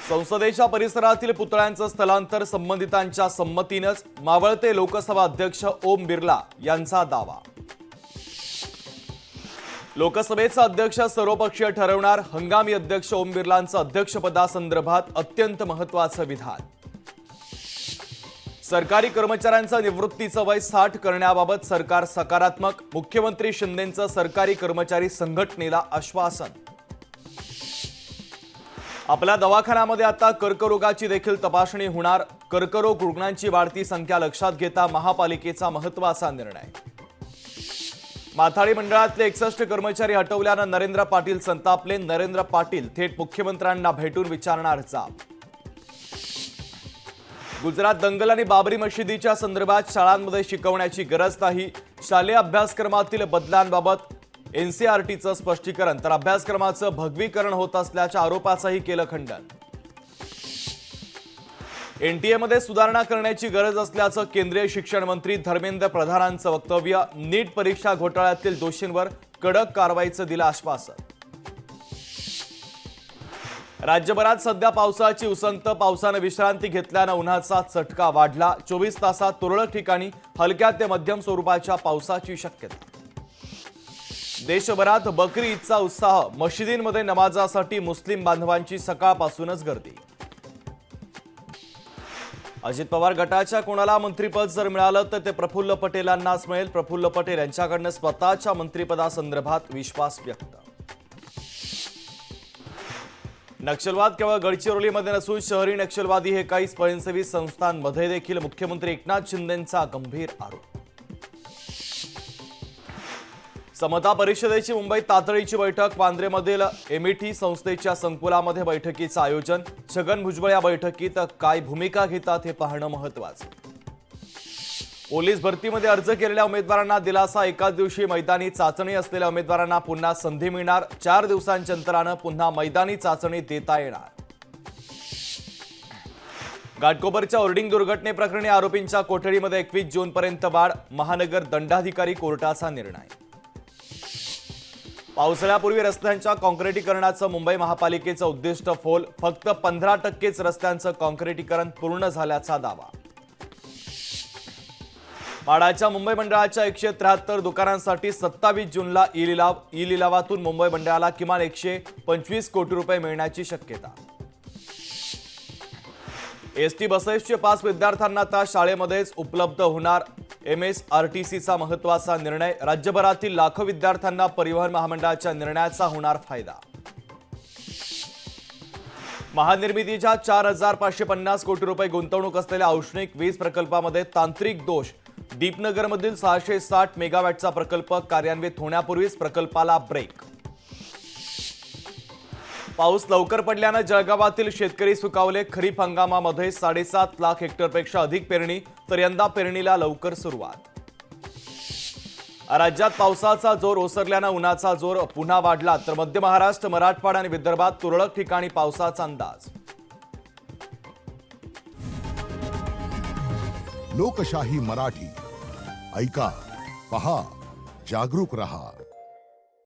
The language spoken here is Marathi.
संसदेच्या परिसरातील पुतळ्यांचं स्थलांतर संबंधितांच्या संमतीनेच मावळते लोकसभा अध्यक्ष ओम बिर्ला यांचा दावा। लोकसभेचा अध्यक्ष सर्वपक्षीय ठरवणार, हंगामी अध्यक्ष ओम बिर्लांचं अध्यक्षपदासंदर्भात अत्यंत महत्त्वाचं विधान। सरकारी कर्मचाऱ्यांचं निवृत्तीचं वय 60 करण्याबाबत सरकार सकारात्मक, मुख्यमंत्री शिंदेंचं सरकारी कर्मचारी संघटनेला आश्वासन। आपल्या दवाखान्यामध्ये आता कर्करोगाची देखील तपासणी होणार, कर्करोग रुग्णांची वाढती संख्या लक्षात घेता महापालिकेचा महत्त्वाचा निर्णय। माथाडी मंडळातले 61 कर्मचारी हटवल्यानं नरेंद्र पाटील संतापले, नरेंद्र पाटील थेट मुख्यमंत्र्यांना भेटून विचारणार जाब। गुजरात दंगल आणि बाबरी मशिदीच्या संदर्भात शाळांमध्ये शिकवण्याची गरज नाही, शालेय अभ्यासक्रमातील बदलांबाबत एनसीईआरटीचं स्पष्टीकरण, तर अभ्यासक्रमाचं भगवीकरण होत असल्याच्या आरोपाचंही केलं खंडन। एनटीएमध्ये सुधारणा करण्याची गरज असल्याचं केंद्रीय शिक्षण मंत्री धर्मेंद्र प्रधानांचं वक्तव्य, नीट परीक्षा घोटाळ्यातील दोषींवर कडक कारवाईचं दिलं आश्वासन। राज्यभरात सध्या पावसाची उसंत, पावसानं विश्रांती घेतल्यानं उन्हाचा चटका वाढला, 24 तासात तुरळक ठिकाणी हलक्या ते मध्यम स्वरूपाच्या पावसाची शक्यता। देशभरात बकरी ईदचा उत्साह, मशिदींमध्ये नमाजासाठी मुस्लिम बांधवांची सकाळपासूनच गर्दी। अजित पवार गटाच्या कोणाला मंत्रिपद जर मिळालं तर ते प्रफुल्ल पटेलांनाच मिळेल, प्रफुल्ल पटेल यांच्याकडनं स्वतःच्या मंत्रिपदासंदर्भात विश्वास व्यक्त। नक्षलवाद केवळ गडचिरोलीमध्ये नसून शहरी नक्षलवादी हे काही स्वयंसेवी संस्थांमध्ये देखील, मुख्यमंत्री एकनाथ शिंदेंचा गंभीर आरोप। समता परिषदेची मुंबईत तातडीची बैठक, वांद्रेमधील एमईटी संस्थेच्या संकुलामध्ये बैठकीचं आयोजन। छगन भुजबळ या बैठकीत काय भूमिका घेतात हे पाहणं महत्त्वाचं। पोलीस भरतीमध्ये अर्ज केलेल्या उमेदवारांना दिलासा, एकाच दिवशी मैदानी चाचणी असलेल्या उमेदवारांना पुन्हा संधी मिळणार, 4 दिवसांच्या अंतरानं पुन्हा मैदानी चाचणी देता येणार। घाटकोपरच्या होर्डिंग दुर्घटनेप्रकरणी आरोपींच्या कोठडीमध्ये 21 जूनपर्यंत वाढ, महानगर दंडाधिकारी कोर्टाचा निर्णय। पावसाळ्यापूर्वी रस्त्यांच्या काँक्रिटीकरणाचं मुंबई महापालिकेचं उद्दिष्ट फोल, फक्त 15% रस्त्यांचं काँक्रिटीकरण पूर्ण झाल्याचा दावा। माडाच्या मुंबई मंडळाच्या 173 दुकानांसाठी 27 जूनला ई लिलावातून मुंबई मंडळाला किमान 125 कोटी रुपये मिळण्याची शक्यता। एसटी बसेसचे पास विद्यार्थ्यांना आता शाळेमध्येच उपलब्ध होणार, एमएसआरटीसीचा महत्त्वाचा निर्णय, राज्यभरातील लाखो विद्यार्थ्यांना परिवहन महामंडळाच्या निर्णयाचा होणार फायदा। महानिर्मितीच्या 4550 कोटी रुपये गुंतवणूक असलेल्या औष्णिक वीज प्रकल्पामध्ये तांत्रिक दोष, दीपनगरमधील 660 मेगावॅटचा प्रकल्प कार्यान्वित होण्यापूर्वीच प्रकल्पाला ब्रेक। पाऊस लवकर पडल्यानं जळगावातील शेतकरी सुखावले, खरीप हंगामामध्ये 7.5 लाख हेक्टरपेक्षा अधिक पेरणी, तर यंदा पेरणीला लवकर सुरुवात। राज्यात पावसाचा जोर ओसरल्यानं उन्हाचा जोर पुन्हा वाढला, तर मध्य महाराष्ट्र, मराठवाडा आणि विदर्भात तुरळक ठिकाणी पावसाचा अंदाज। लोकशाही मराठी ऐका, पहा, जागरूक रहा।